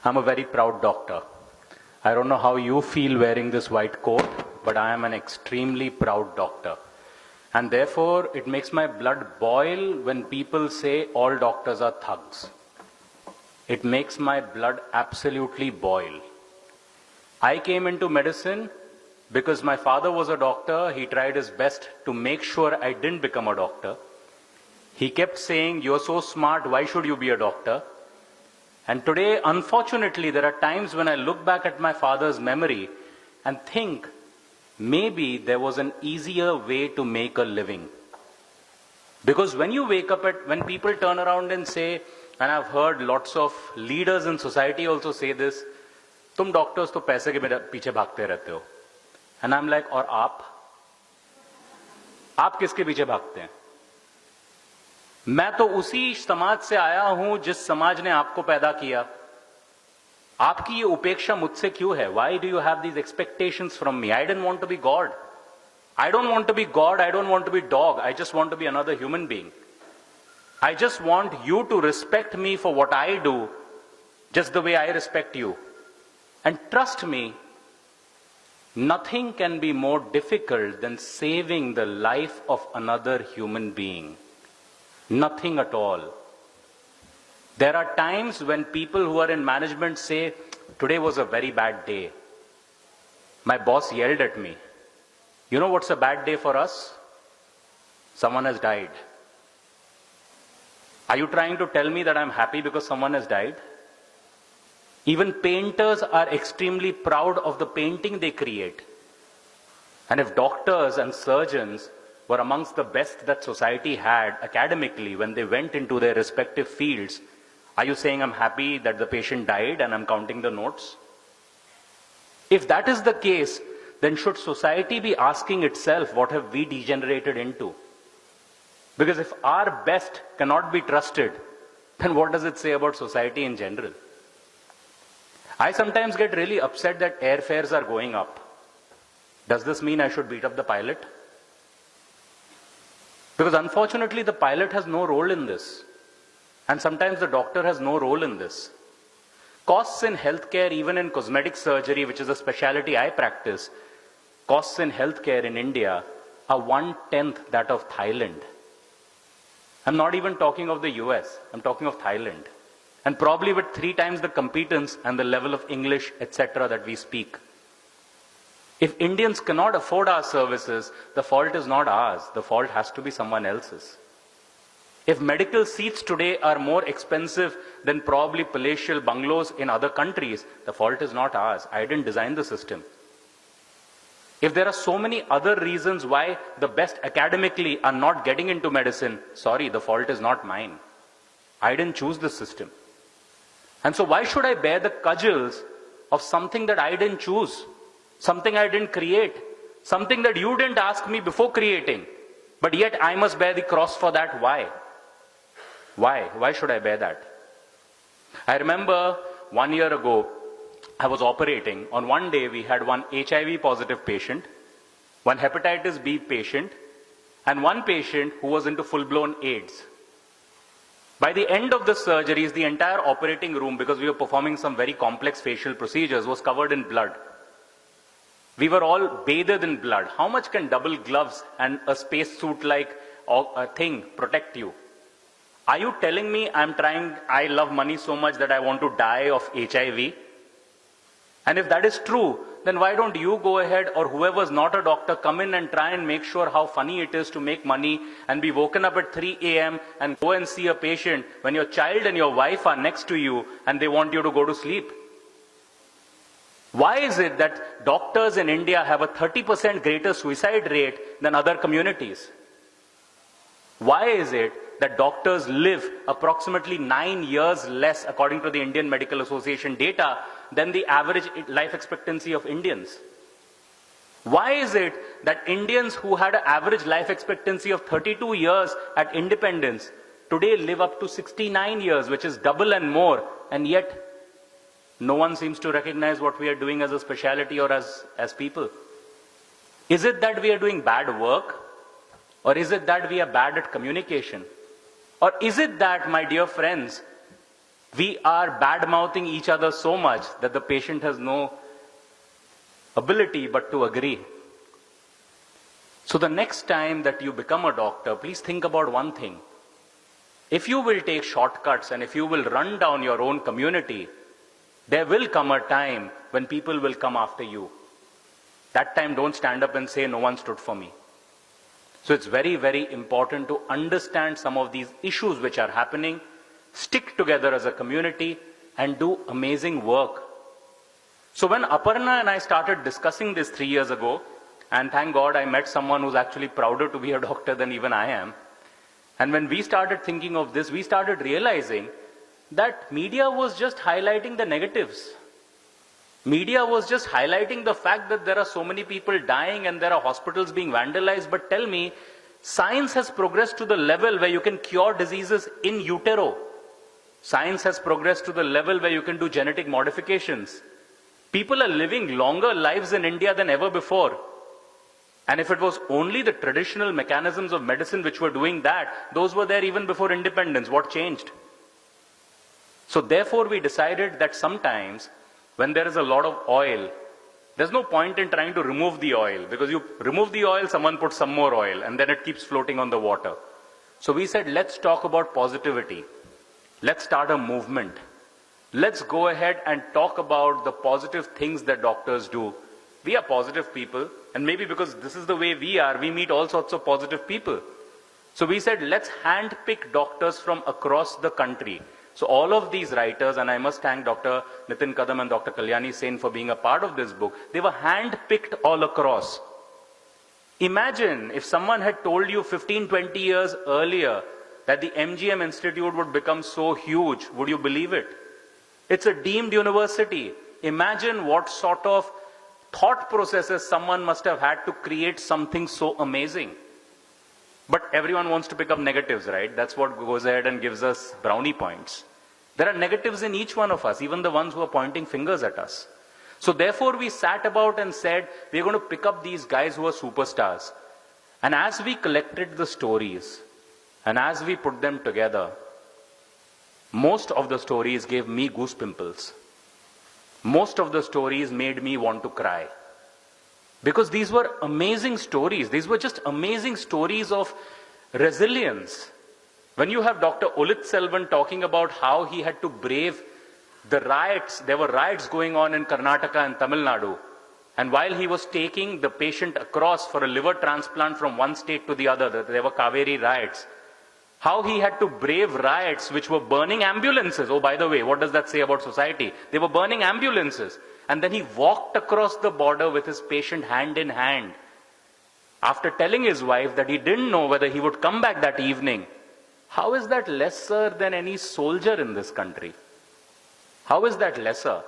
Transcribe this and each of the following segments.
I'm a very proud doctor. I don't know how you feel wearing this white coat, but I am an extremely proud doctor. And therefore, it makes my blood boil when people say all doctors are thugs. It makes my blood absolutely boil. I came into medicine because my father was a doctor. He tried his best to make sure I didn't become a doctor. He kept saying, "You're so smart, why should you be a doctor?" And today, unfortunately, there are times when I look back at my father's memory and think, maybe there was an easier way to make a living. Because when you wake up when people turn around and say, and I've heard lots of leaders in society also say this, "Tum doctors to paise ke piche bhagte rehte ho." And I'm like, और आप? आप किसके पीछे भागते हैं? मैं तो उसी समाज से आया हूं जिस समाज ने आपको पैदा किया. आपकी ये उपेक्षा मुझसे क्यों है? Why do you have these expectations from me? I didn't want to be God. I don't want to be God. I don't want to be dog. I just want to be another human being. I just want you to respect me for what I do, just the way I respect you. And trust me, nothing can be more difficult than saving the life of another human being. Nothing at all. There are times when people who are in management say, "Today was a very bad day. My boss yelled at me." You know what's a bad day for us? Someone has died. Are you trying to tell me that I'm happy because someone has died? Even painters are extremely proud of the painting they create. And if doctors and surgeons were amongst the best that society had academically when they went into their respective fields, are you saying I'm happy that the patient died and I'm counting the notes? If that is the case, then should society be asking itself, what have we degenerated into? Because if our best cannot be trusted, then what does it say about society in general? I sometimes get really upset that airfares are going up. Does this mean I should beat up the pilot? Because unfortunately, the pilot has no role in this. And sometimes the doctor has no role in this. Costs in healthcare, even in cosmetic surgery, which is a specialty I practice, costs in healthcare in India are 1/10 that of Thailand. I'm not even talking of the US, I'm talking of Thailand. And probably with 3 times the competence and the level of English, etc. that we speak. If Indians cannot afford our services, the fault is not ours, the fault has to be someone else's. If medical seats today are more expensive than probably palatial bungalows in other countries, the fault is not ours. I didn't design the system. If there are so many other reasons why the best academically are not getting into medicine, sorry, the fault is not mine. I didn't choose this system. And so why should I bear the cudgels of something that I didn't choose? Something I didn't create? Something that you didn't ask me before creating? But yet I must bear the cross for that. Why? Why? Why should I bear that? I remember 1 year ago, I was operating. On one day, we had one HIV positive patient, one hepatitis B patient, and one patient who was into full-blown AIDS. By the end of the surgeries, the entire operating room, because we were performing some very complex facial procedures, was covered in blood. We were all bathed in blood. How much can double gloves and a spacesuit-like thing protect you? Are you telling me I love money so much that I want to die of HIV? And if that is true, then why don't you go ahead, or whoever's not a doctor, come in and try and make sure how funny it is to make money and be woken up at 3 a.m. and go and see a patient when your child and your wife are next to you and they want you to go to sleep? Why is it that doctors in India have a 30% greater suicide rate than other communities? Why is it that doctors live approximately 9 years less, according to the Indian Medical Association data, than the average life expectancy of Indians? Why is it that Indians who had an average life expectancy of 32 years at independence today live up to 69 years, which is double and more, and yet no one seems to recognize what we are doing as a specialty or as people? Is it that we are doing bad work? Or is it that we are bad at communication? Or is it that, my dear friends, We are bad-mouthing each other so much that the patient has no ability but to agree. So the next time that you become a doctor, please think about one thing. If you will take shortcuts and if you will run down your own community, there will come a time when people will come after you. That time, don't stand up and say, no one stood for me. So it's very, very important to understand some of these issues which are happening, stick together as a community, and do amazing work. So when Aparna and I started discussing this 3 years ago, and thank God I met someone who's actually prouder to be a doctor than even I am. And when we started thinking of this, we started realizing that media was just highlighting the negatives. Media was just highlighting the fact that there are so many people dying and there are hospitals being vandalized. But tell me, science has progressed to the level where you can cure diseases in utero. Science has progressed to the level where you can do genetic modifications. People are living longer lives in India than ever before. And if it was only the traditional mechanisms of medicine which were doing that, those were there even before independence. What changed? So therefore we decided that sometimes when there is a lot of oil, there's no point in trying to remove the oil, because you remove the oil, someone puts some more oil, and then it keeps floating on the water. So we said, let's talk about positivity. Let's start a movement. Let's go ahead and talk about the positive things that doctors do. We are positive people, and maybe because this is the way we are, we meet all sorts of positive people. So we said, let's handpick doctors from across the country. So all of these writers, and I must thank Dr. Nitin Kadam and Dr. Kalyani Sen for being a part of this book, they were handpicked all across. Imagine if someone had told you 15, 20 years earlier that the MGM Institute would become so huge, would you believe it? It's a deemed university. Imagine what sort of thought processes someone must have had to create something so amazing. But everyone wants to pick up negatives, right? That's what goes ahead and gives us brownie points. There are negatives in each one of us, even the ones who are pointing fingers at us. So therefore we sat about and said, we're going to pick up these guys who are superstars. And as we collected the stories, and as we put them together, most of the stories gave me goose pimples. Most of the stories made me want to cry. Because these were amazing stories. These were just amazing stories of resilience. When you have Dr. Ulit Selvan talking about how he had to brave the riots, there were riots going on in Karnataka and Tamil Nadu. And while he was taking the patient across for a liver transplant from one state to the other, there were Kaveri riots. How he had to brave riots which were burning ambulances. Oh, by the way, what does that say about society? They were burning ambulances. And then he walked across the border with his patient hand in hand. After telling his wife that he didn't know whether he would come back that evening. How is that lesser than any soldier in this country? How is that lesser?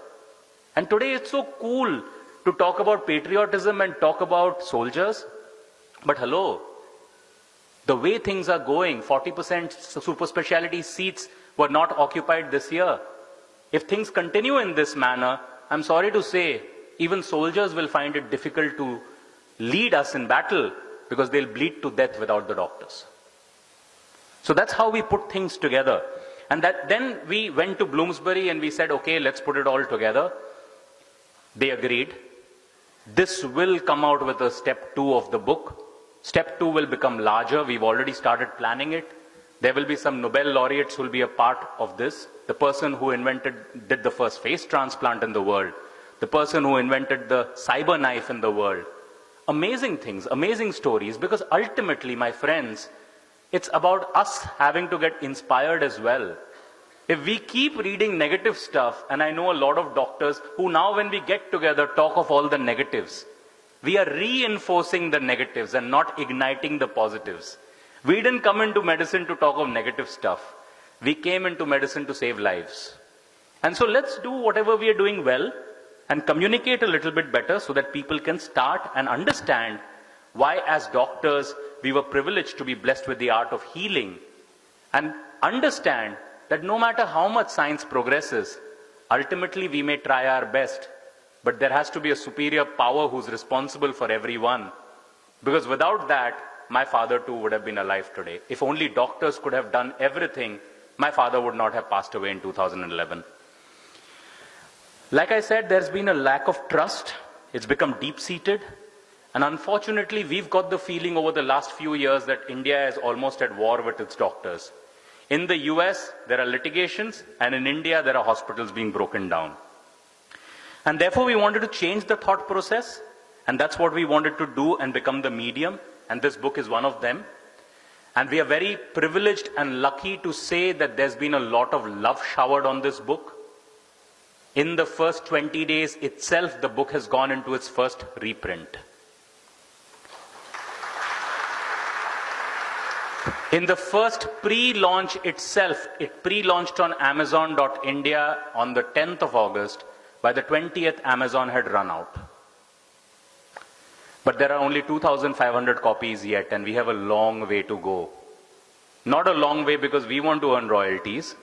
And today it's so cool to talk about patriotism and talk about soldiers. But hello, the way things are going, 40% super specialty seats were not occupied this year. If things continue in this manner, I'm sorry to say, even soldiers will find it difficult to lead us in battle because they'll bleed to death without the doctors. So that's how we put things together. And then we went to Bloomsbury and we said, okay, let's put it all together. They agreed. This will come out with a step 2 of the book. Step 2 will become larger. We've already started planning it. There will be some Nobel laureates who will be a part of this. The person who did the first face transplant in the world. The person who invented the cyber knife in the world. Amazing things, amazing stories, because ultimately, my friends, it's about us having to get inspired as well. If we keep reading negative stuff, and I know a lot of doctors who now when we get together talk of all the negatives, we are reinforcing the negatives and not igniting the positives. We didn't come into medicine to talk of negative stuff. We came into medicine to save lives. And so let's do whatever we are doing well and communicate a little bit better so that people can start and understand why as doctors we were privileged to be blessed with the art of healing, and understand that no matter how much science progresses, ultimately we may try our best, but there has to be a superior power who's responsible for everyone. Because without that, my father too would have been alive today. If only doctors could have done everything, my father would not have passed away in 2011. Like I said, there's been a lack of trust. It's become deep-seated. And unfortunately, we've got the feeling over the last few years that India is almost at war with its doctors. In the US, there are litigations, and in India, there are hospitals being broken down. And therefore, we wanted to change the thought process, and that's what we wanted to do and become the medium, and this book is one of them. And we are very privileged and lucky to say that there's been a lot of love showered on this book. In the first 20 days itself, the book has gone into its first reprint. In the first pre-launch itself, it pre-launched on Amazon.India on the 10th of August. By the 20th, Amazon had run out. But there are only 2,500 copies yet, and we have a long way to go. Not a long way because we want to earn royalties,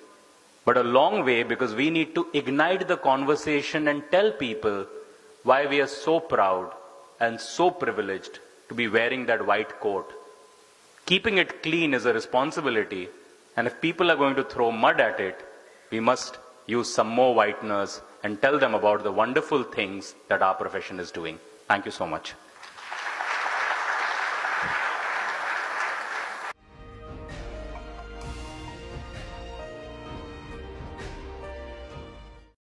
but a long way because we need to ignite the conversation and tell people why we are so proud and so privileged to be wearing that white coat. Keeping it clean is a responsibility, and if people are going to throw mud at it, we must use some more whiteners and tell them about the wonderful things that our profession is doing. Thank you so much.